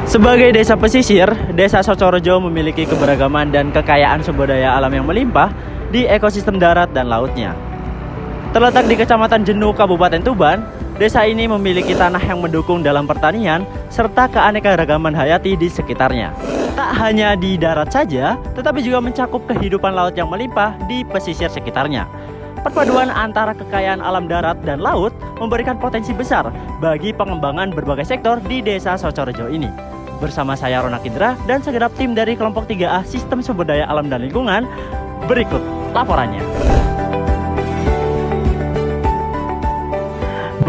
Sebagai desa pesisir, Desa Socorejo memiliki keberagaman dan kekayaan sumber daya alam yang melimpah di ekosistem darat dan lautnya. Terletak di Kecamatan Jenuh, Kabupaten Tuban, desa ini memiliki tanah yang mendukung dalam pertanian serta keanekaragaman hayati di sekitarnya. Tak hanya di darat saja, tetapi juga mencakup kehidupan laut yang melimpah di pesisir sekitarnya. Perpaduan antara kekayaan alam darat dan laut memberikan potensi besar bagi pengembangan berbagai sektor di Desa Socorejo ini. Bersama saya Ronak Indra dan segenap tim dari kelompok 3A Sistem Sumber Daya Alam dan Lingkungan, berikut laporannya.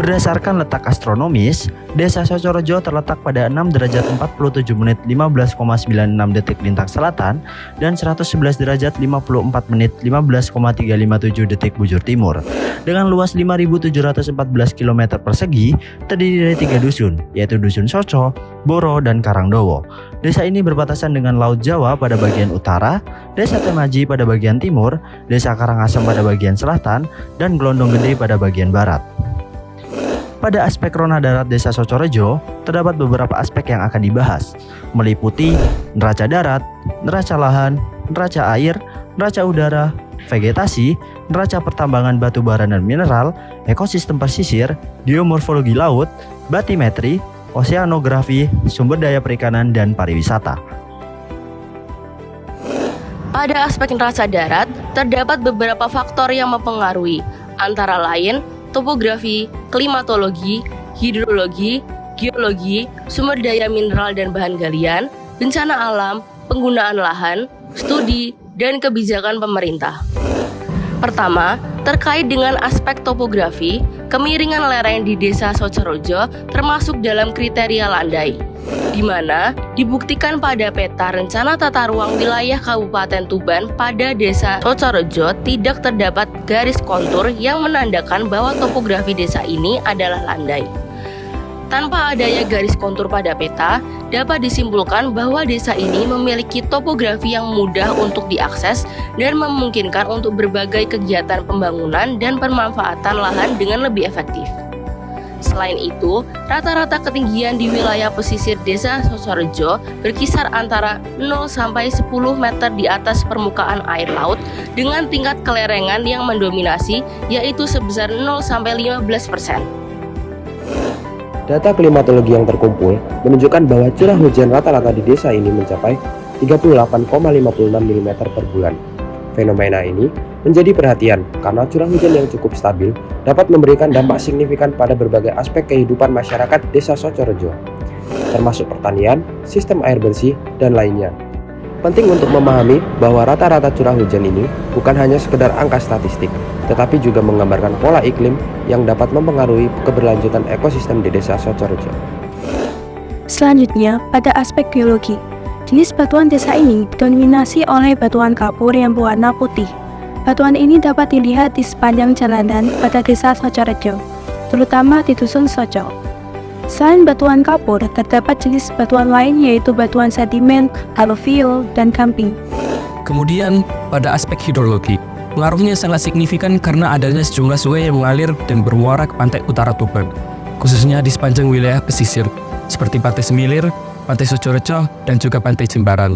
Berdasarkan letak astronomis, Desa Socorejo terletak pada 6 derajat 47 menit 15,96 detik lintang selatan dan 111 derajat 54 menit 15,357 detik bujur timur. Dengan luas 5.714 km persegi, terdiri dari 3 dusun, yaitu Dusun Soco, Boro, dan Karangdowo. Desa ini berbatasan dengan Laut Jawa pada bagian utara, Desa Temaji pada bagian timur, Desa Karangasem pada bagian selatan, dan Glondong Gede pada bagian barat. Pada aspek rona darat Desa Socorejo, terdapat beberapa aspek yang akan dibahas, meliputi neraca darat, neraca lahan, neraca air, neraca udara, vegetasi, neraca pertambangan batu bara dan mineral, ekosistem pesisir, geomorfologi laut, batimetri, oseanografi, sumber daya perikanan, dan pariwisata. Pada aspek neraca darat, terdapat beberapa faktor yang mempengaruhi, antara lain topografi, klimatologi, hidrologi, geologi, sumber daya mineral dan bahan galian, bencana alam, penggunaan lahan, studi, dan kebijakan pemerintah. Pertama, terkait dengan aspek topografi, kemiringan lereng di Desa Socorejo termasuk dalam kriteria landai, di mana dibuktikan pada peta rencana tata ruang wilayah Kabupaten Tuban pada Desa Socorejo tidak terdapat garis kontur yang menandakan bahwa topografi desa ini adalah landai. Tanpa adanya garis kontur pada peta, dapat disimpulkan bahwa desa ini memiliki topografi yang mudah untuk diakses dan memungkinkan untuk berbagai kegiatan pembangunan dan pemanfaatan lahan dengan lebih efektif. Selain itu, rata-rata ketinggian di wilayah pesisir Desa Socorejo berkisar antara 0 sampai 10 meter di atas permukaan air laut dengan tingkat kelerengan yang mendominasi yaitu sebesar 0 sampai 15%. Data klimatologi yang terkumpul menunjukkan bahwa curah hujan rata-rata di desa ini mencapai 38,56 mm per bulan. Fenomena ini menjadi perhatian karena curah hujan yang cukup stabil dapat memberikan dampak signifikan pada berbagai aspek kehidupan masyarakat Desa Socorejo, termasuk pertanian, sistem air bersih, dan lainnya. Penting untuk memahami bahwa rata-rata curah hujan ini bukan hanya sekedar angka statistik, tetapi juga menggambarkan pola iklim yang dapat mempengaruhi keberlanjutan ekosistem di Desa Socorejo. Selanjutnya, pada aspek geologi, jenis batuan desa ini didominasi oleh batuan kapur yang berwarna putih. Batuan ini dapat dilihat di sepanjang jalanan pada Desa Socorejo, terutama di Dusun Soco. Selain batuan kapur, terdapat jenis batuan lain yaitu batuan sedimen, aluvial, dan gamping. Kemudian, pada aspek hidrologi, pengaruhnya sangat signifikan karena adanya sejumlah sungai yang mengalir dan bermuara ke pantai utara Tuban, khususnya di sepanjang wilayah pesisir, seperti Pantai Semilir, Pantai Socorejo, dan juga Pantai Jimbaran.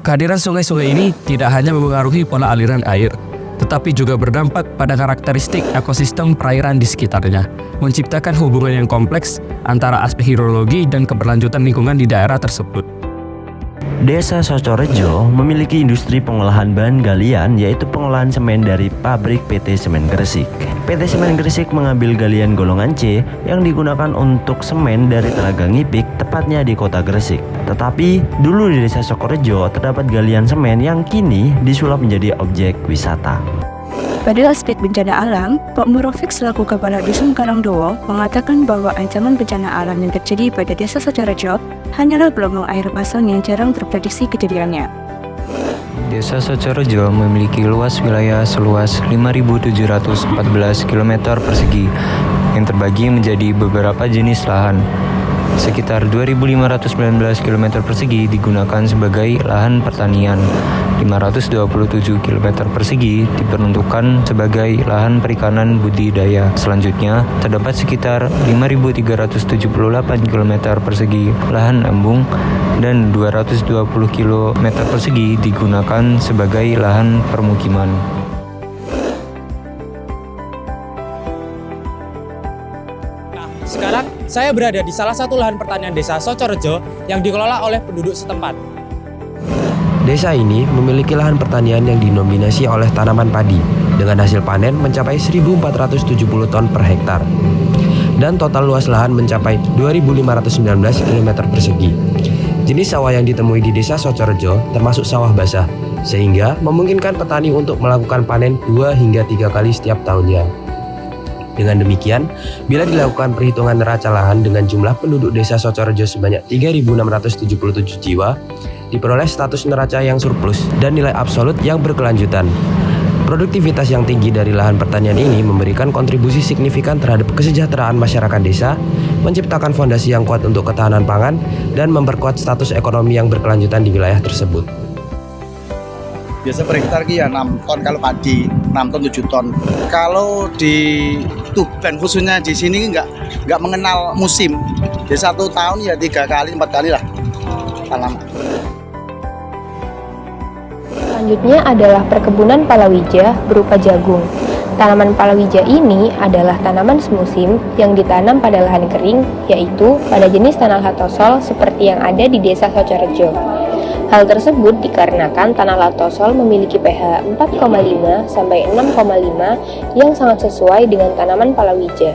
Kehadiran sungai-sungai ini tidak hanya mempengaruhi pola aliran air, tetapi juga berdampak pada karakteristik ekosistem perairan di sekitarnya, menciptakan hubungan yang kompleks antara aspek hidrologi dan keberlanjutan lingkungan di daerah tersebut. Desa Socorejo memiliki industri pengolahan bahan galian yaitu pengolahan semen dari pabrik PT Semen Gresik. PT Semen Gresik mengambil galian golongan C yang digunakan untuk semen dari Telaga Ngipik, tepatnya di kota Gresik. Tetapi dulu di Desa Socorejo terdapat galian semen yang kini disulap menjadi objek wisata. Pada aspek bencana alam, Pak Murofik selaku Kepala Dusun Karangdowo mengatakan bahwa ancaman bencana alam yang terjadi pada Desa Socorejo hanyalah gelombang air pasang yang jarang terprediksi kejadiannya. Desa Socorejo memiliki luas wilayah seluas 5.714 km persegi yang terbagi menjadi beberapa jenis lahan. Sekitar 2.519 km persegi digunakan sebagai lahan pertanian. 527 km persegi diperuntukkan sebagai lahan perikanan budidaya. Selanjutnya, terdapat sekitar 5.378 km persegi lahan embung dan 220 km persegi digunakan sebagai lahan permukiman. Sekarang saya berada di salah satu lahan pertanian desa Socorejo yang dikelola oleh penduduk setempat. Desa ini memiliki lahan pertanian yang dinominasi oleh tanaman padi dengan hasil panen mencapai 1.470 ton per hektar dan total luas lahan mencapai 2.519 km persegi. Jenis sawah yang ditemui di desa Socorejo termasuk sawah basah sehingga memungkinkan petani untuk melakukan panen 2 hingga 3 kali setiap tahunnya. Dengan demikian, bila dilakukan perhitungan neraca lahan dengan jumlah penduduk desa Socorejo sebanyak 3.677 jiwa, diperoleh status neraca yang surplus dan nilai absolut yang berkelanjutan. Produktivitas yang tinggi dari lahan pertanian ini memberikan kontribusi signifikan terhadap kesejahteraan masyarakat desa, menciptakan fondasi yang kuat untuk ketahanan pangan, dan memperkuat status ekonomi yang berkelanjutan di wilayah tersebut. Biasa per hektar ya 6 ton kalau padi, 6 ton 7 ton. Kalau di Tuban khususnya di sini nggak mengenal musim. Di 1 tahun ya 3 kali 4 kali lah tanam. Selanjutnya adalah perkebunan palawija berupa jagung. Tanaman palawija ini adalah tanaman semusim yang ditanam pada lahan kering, yaitu pada jenis tanah latosol seperti yang ada di desa Socorejo. Hal tersebut dikarenakan tanah latosol memiliki pH 4,5 sampai 6,5 yang sangat sesuai dengan tanaman palawija.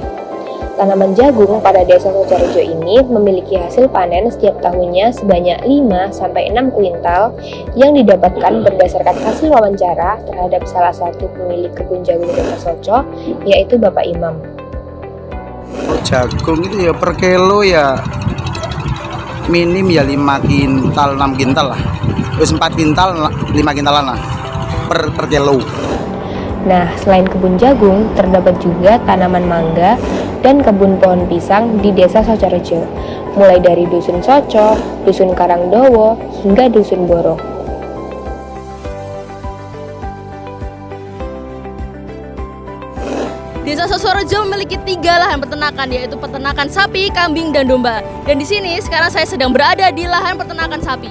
Tanaman jagung pada desa Socorejo ini memiliki hasil panen setiap tahunnya sebanyak 5 sampai 6 kuintal yang didapatkan berdasarkan hasil wawancara terhadap salah satu pemilik kebun jagung desa Soco, yaitu Bapak Imam. Jagung itu ya per kilo ya minim ya 5 kintal 6 kintal lah. Terus 4 kintal 5 kintalan lah per kilo. Nah, selain kebun jagung, terdapat juga tanaman mangga dan kebun pohon pisang di desa Socorejo, mulai dari Dusun Soco, Dusun Karangdowo, hingga Dusun Boro. Desa Socorejo memiliki 3 lahan peternakan, yaitu peternakan sapi, kambing, dan domba. Dan di sini sekarang saya sedang berada di lahan peternakan sapi.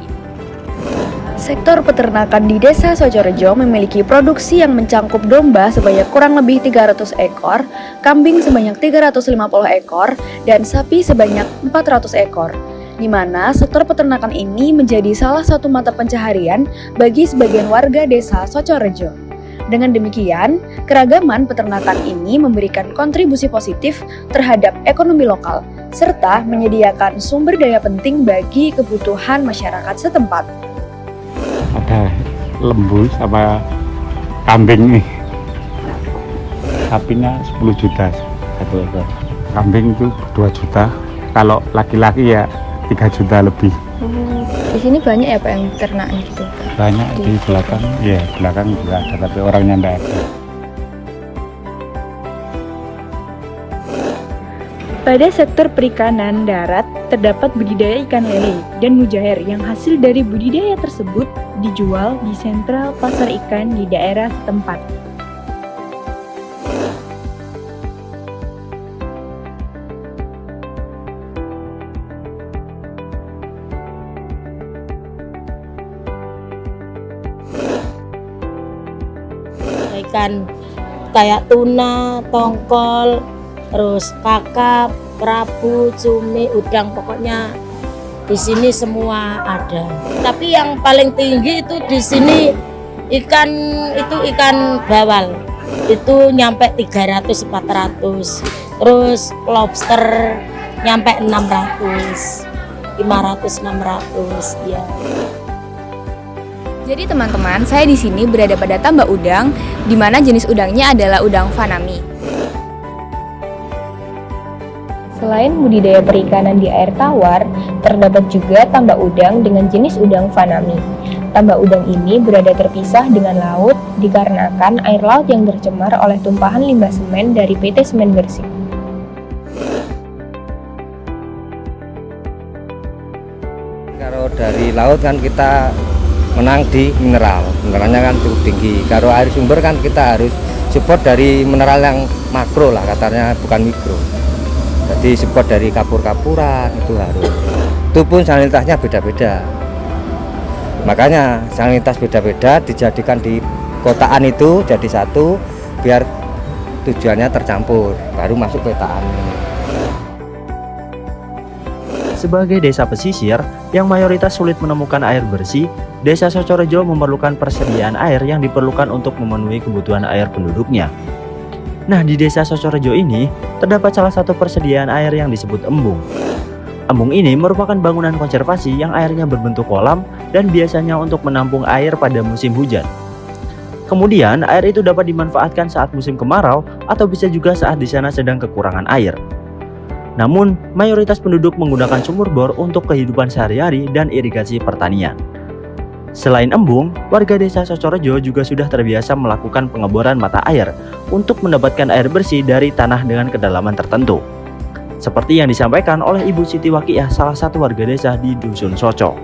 Sektor peternakan di desa Socorejo memiliki produksi yang mencangkup domba sebanyak kurang lebih 300 ekor, kambing sebanyak 350 ekor, dan sapi sebanyak 400 ekor. Di mana sektor peternakan ini menjadi salah satu mata pencaharian bagi sebagian warga desa Socorejo. Dengan demikian, keragaman peternakan ini memberikan kontribusi positif terhadap ekonomi lokal, serta menyediakan sumber daya penting bagi kebutuhan masyarakat setempat. Ada lembu sama kambing nih. Sapinya 10 juta satu ekor. Kambing itu 2 juta. Kalau laki-laki ya 3 juta lebih. Di sini banyak ya Pak yang ternak gitu? Banyak di belakang, ya belakang juga ada, tapi orangnya enggak ada. Pada sektor perikanan darat, terdapat budidaya ikan lele dan mujair yang hasil dari budidaya tersebut dijual di sentral pasar ikan di daerah setempat. Ikan kayak tuna, tongkol, terus kakap, kerapu, cumi, udang, pokoknya di sini semua ada. Tapi yang paling tinggi itu di sini ikan bawal. Itu nyampe 300-400. Terus lobster nyampe 600. 500-600 ya. Jadi teman-teman, saya di sini berada pada tambak udang, di mana jenis udangnya adalah udang fanami. Selain budidaya perikanan di air tawar, terdapat juga tambak udang dengan jenis udang fanami. Tambak udang ini berada terpisah dengan laut dikarenakan air laut yang tercemar oleh tumpahan limbah semen dari PT Semen Gresik. dari laut kan kita menang di mineralnya kan cukup tinggi. Kalau air sumber kan kita harus support dari mineral yang makro lah katanya, bukan mikro. Jadi support dari kapur-kapuran itu harus. Itu pun salinitasnya beda-beda. Makanya salinitas beda-beda dijadikan di kotaan itu jadi satu biar tujuannya tercampur, baru masuk petaan. Sebagai desa pesisir yang mayoritas sulit menemukan air bersih, Desa Socorejo memerlukan persediaan air yang diperlukan untuk memenuhi kebutuhan air penduduknya. Nah, di Desa Socorejo ini terdapat salah satu persediaan air yang disebut embung. Embung ini merupakan bangunan konservasi yang airnya berbentuk kolam dan biasanya untuk menampung air pada musim hujan. Kemudian, air itu dapat dimanfaatkan saat musim kemarau atau bisa juga saat di sana sedang kekurangan air. Namun, mayoritas penduduk menggunakan sumur bor untuk kehidupan sehari-hari dan irigasi pertanian. Selain embung, warga Desa Socorejo juga sudah terbiasa melakukan pengeboran mata air untuk mendapatkan air bersih dari tanah dengan kedalaman tertentu. Seperti yang disampaikan oleh Ibu Siti Waqiah, salah satu warga desa di Dusun Soco.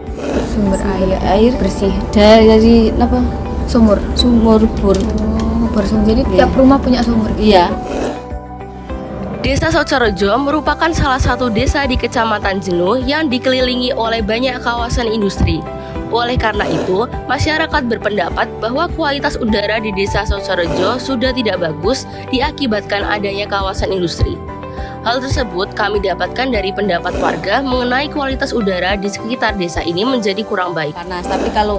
Sumber air bersih dari apa? Sumur bor. Jadi tiap rumah punya sumur. Iya. Desa Socorejo merupakan salah satu desa di Kecamatan Jenuh yang dikelilingi oleh banyak kawasan industri. Oleh karena itu, masyarakat berpendapat bahwa kualitas udara di Desa Socorejo sudah tidak bagus diakibatkan adanya kawasan industri. Hal tersebut kami dapatkan dari pendapat warga mengenai kualitas udara di sekitar desa ini menjadi kurang baik. Panas, tapi kalau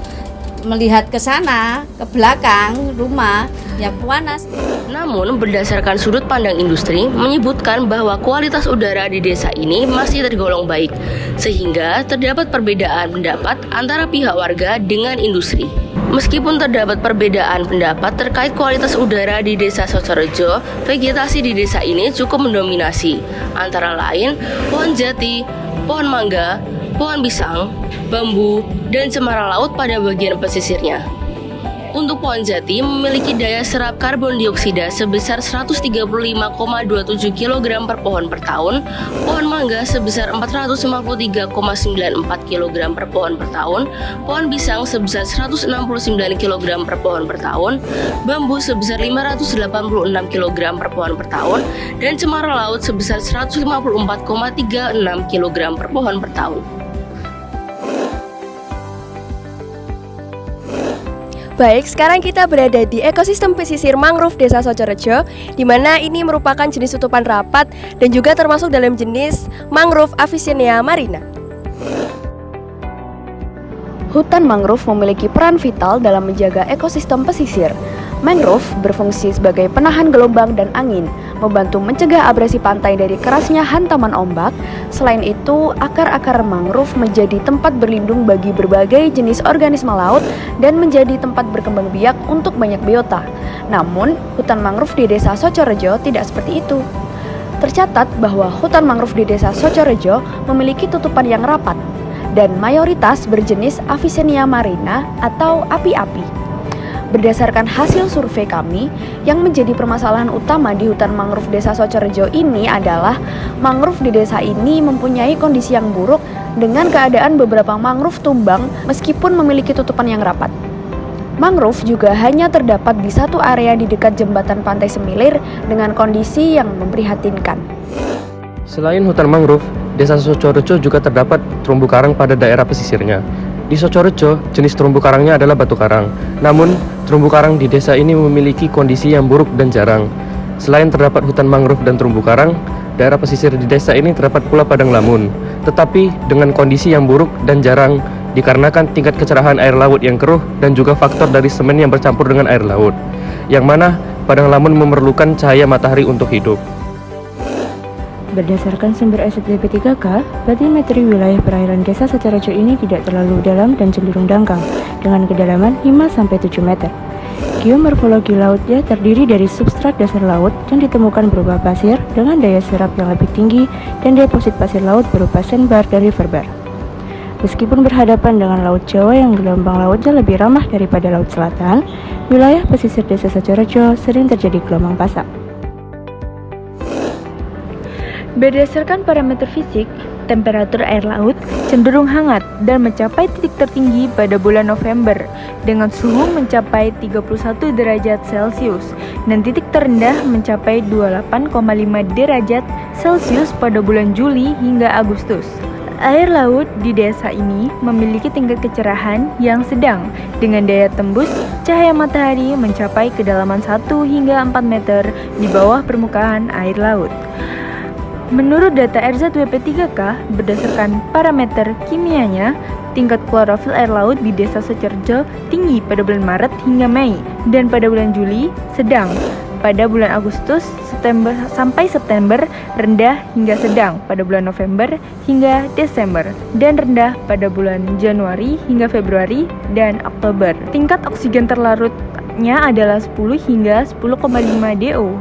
melihat ke sana, ke belakang rumah, ya panas. Namun, berdasarkan sudut pandang industri, menyebutkan bahwa kualitas udara di desa ini masih tergolong baik, sehingga terdapat perbedaan pendapat antara pihak warga dengan industri. Meskipun terdapat perbedaan pendapat terkait kualitas udara di Desa Socorejo, vegetasi di desa ini cukup mendominasi, antara lain pohon jati, pohon mangga, pohon pisang, bambu, dan cemara laut pada bagian pesisirnya. Untuk pohon jati memiliki daya serap karbon dioksida sebesar 135,27 kg per pohon per tahun, pohon mangga sebesar 453,94 kg per pohon per tahun, pohon pisang sebesar 169 kg per pohon per tahun, bambu sebesar 586 kg per pohon per tahun, dan cemara laut sebesar 154,36 kg per pohon per tahun. Baik, sekarang kita berada di ekosistem pesisir mangrove Desa Socorejo, di mana ini merupakan jenis tutupan rapat dan juga termasuk dalam jenis mangrove Avicennia marina. Hutan mangrove memiliki peran vital dalam menjaga ekosistem pesisir. Mangrove berfungsi sebagai penahan gelombang dan angin, membantu mencegah abrasi pantai dari kerasnya hantaman ombak. Selain itu, akar-akar mangrove menjadi tempat berlindung bagi berbagai jenis organisme laut dan menjadi tempat berkembang biak untuk banyak biota. Namun, hutan mangrove di Desa Socorejo tidak seperti itu. Tercatat bahwa hutan mangrove di Desa Socorejo memiliki tutupan yang rapat dan mayoritas berjenis Avicennia marina atau api-api. Berdasarkan hasil survei kami, yang menjadi permasalahan utama di hutan mangrove Desa Socorejo ini adalah mangrove di desa ini mempunyai kondisi yang buruk dengan keadaan beberapa mangrove tumbang meskipun memiliki tutupan yang rapat. Mangrove juga hanya terdapat di satu area di dekat jembatan Pantai Semilir dengan kondisi yang memprihatinkan. Selain hutan mangrove, Desa Socorejo juga terdapat terumbu karang pada daerah pesisirnya. Di Socorejo, jenis terumbu karangnya adalah batu karang. Namun, terumbu karang di desa ini memiliki kondisi yang buruk dan jarang. Selain terdapat hutan mangrove dan terumbu karang, daerah pesisir di desa ini terdapat pula padang lamun. Tetapi dengan kondisi yang buruk dan jarang dikarenakan tingkat kecerahan air laut yang keruh dan juga faktor dari semen yang bercampur dengan air laut, yang mana padang lamun memerlukan cahaya matahari untuk hidup. Berdasarkan sumber SSDP 3K, batimetri wilayah perairan Desa Socorejo ini tidak terlalu dalam dan cenderung dangkal, dengan kedalaman 5-7 meter. Geomorfologi lautnya terdiri dari substrat dasar laut yang ditemukan berupa pasir dengan daya serap yang lebih tinggi dan deposit pasir laut berupa sandbar dan riverbar. Meskipun berhadapan dengan Laut Jawa yang gelombang lautnya lebih ramah daripada Laut Selatan, wilayah pesisir Desa Socorejo sering terjadi gelombang pasang. Berdasarkan parameter fisik, Temperatur air laut cenderung hangat dan mencapai titik tertinggi pada bulan November dengan suhu mencapai 31 derajat Celcius dan titik terendah mencapai 28,5 derajat Celcius pada bulan Juli hingga Agustus. Air laut di desa ini memiliki tingkat kecerahan yang sedang dengan daya tembus cahaya matahari mencapai kedalaman 1 hingga 4 meter di bawah permukaan air laut. Menurut data RZWP3K, berdasarkan parameter kimianya, tingkat klorofil air laut di Desa Socorejo tinggi pada bulan Maret hingga Mei dan pada bulan Juli sedang. Pada bulan Agustus sampai September rendah hingga sedang pada bulan November hingga Desember dan rendah pada bulan Januari hingga Februari dan Oktober. Tingkat oksigen terlarutnya adalah 10 hingga 10,5 DO.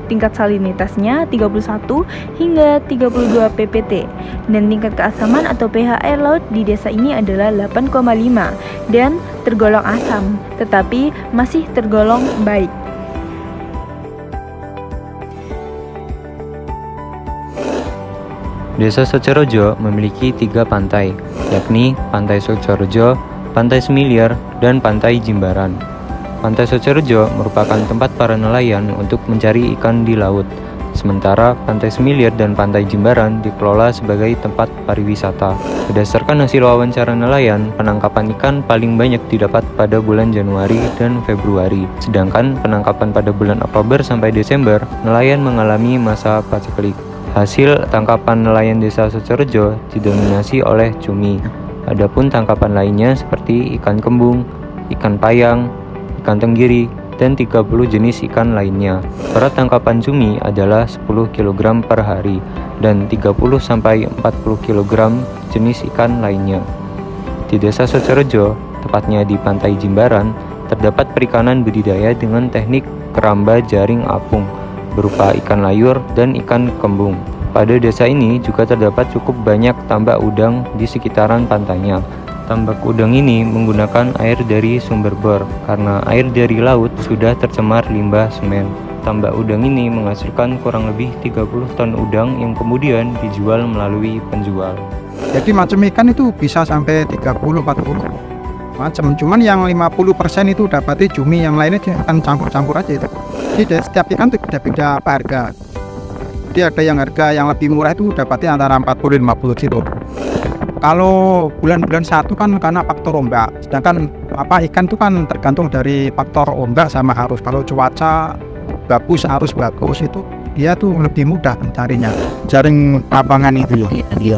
Tingkat salinitasnya 31 hingga 32 ppt dan tingkat keasaman atau pH air laut di desa ini adalah 8,5 dan tergolong asam tetapi masih tergolong baik. Desa Socorejo memiliki 3 pantai, yakni Pantai Socorejo, Pantai Semilir, dan Pantai Jimbaran. Pantai Socorejo merupakan tempat para nelayan untuk mencari ikan di laut, sementara Pantai Semilir dan Pantai Jimbaran dikelola sebagai tempat pariwisata. Berdasarkan hasil wawancara nelayan, penangkapan ikan paling banyak didapat pada bulan Januari dan Februari, sedangkan penangkapan pada bulan Oktober sampai Desember, nelayan mengalami masa paceklik. Hasil tangkapan nelayan Desa Socorejo didominasi oleh cumi. Adapun tangkapan lainnya seperti ikan kembung, ikan payang, ikan tenggiri, dan 30 jenis ikan lainnya. Berat tangkapan cumi adalah 10 kg per hari dan 30-40 kg jenis ikan lainnya. Di Desa Socorejo, tepatnya di Pantai Jimbaran, terdapat perikanan budidaya dengan teknik keramba jaring apung berupa ikan layur dan ikan kembung. Pada desa ini juga terdapat cukup banyak tambak udang di sekitaran pantainya. Tambak udang ini menggunakan air dari sumber bor karena air dari laut sudah tercemar limbah semen. Tambak udang ini menghasilkan kurang lebih 30 ton udang yang kemudian dijual melalui penjual. Jadi macam ikan itu bisa sampai 30-40 macam, cuman yang 50% itu dapatnya cumi, yang lainnya akan campur-campur aja itu. Jadi setiap ikan itu beda-beda harga. Jadi ada yang harga yang lebih murah itu dapatnya antara 40-50 kilo. Kalau bulan-bulan satu kan karena faktor ombak, sedangkan ikan itu kan tergantung dari faktor ombak sama arus. Kalau cuaca bagus, arus bagus itu dia tuh lebih mudah mencarinya. Jaring lapangan itu ya.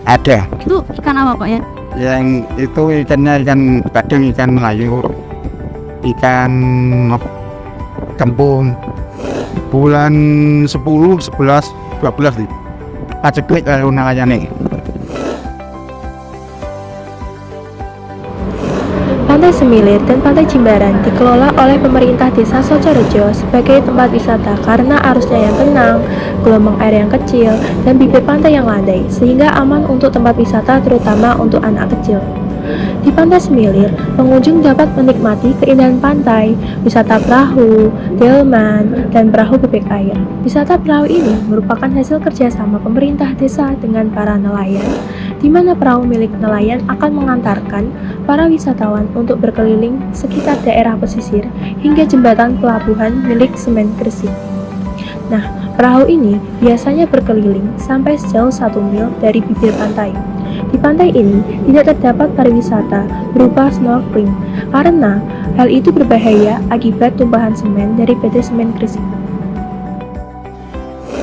Ada. Itu ikan apa Pak ya? Yang itu ikannya ikan kadang ikan Melayu, ikan kembung. Bulan 10, 11, 12 nih. Paceklik kalau nelayannya. Pantai Semilir dan Pantai Jimbaran dikelola oleh pemerintah Desa Socorejo sebagai tempat wisata karena arusnya yang tenang, gelombang air yang kecil, dan bibir pantai yang landai, sehingga aman untuk tempat wisata terutama untuk anak kecil. Di Pantai Semilir, pengunjung dapat menikmati keindahan pantai, wisata perahu, delman, dan perahu bebek air. Wisata perahu ini merupakan hasil kerjasama pemerintah desa dengan para nelayan, di mana perahu milik nelayan akan mengantarkan para wisatawan untuk berkeliling sekitar daerah pesisir hingga jembatan pelabuhan milik Semen Gresik. Nah, perahu ini biasanya berkeliling sampai sejauh 1 mil dari bibir pantai. Di pantai ini tidak terdapat pariwisata berupa snorkeling karena hal itu berbahaya akibat tumpahan semen dari PT Semen Gresik.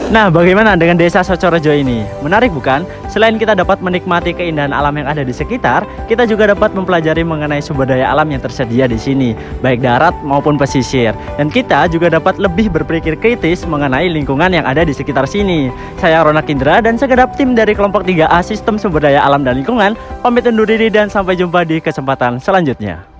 Nah, bagaimana dengan Desa Socorejo ini? Menarik bukan? Selain kita dapat menikmati keindahan alam yang ada di sekitar, kita juga dapat mempelajari mengenai sumber daya alam yang tersedia di sini, baik darat maupun pesisir. Dan kita juga dapat lebih berpikir kritis mengenai lingkungan yang ada di sekitar sini. Saya Ronak Indra dan segenap tim dari kelompok 3A Sistem Sumber Daya Alam dan Lingkungan, pamit undur diri dan sampai jumpa di kesempatan selanjutnya.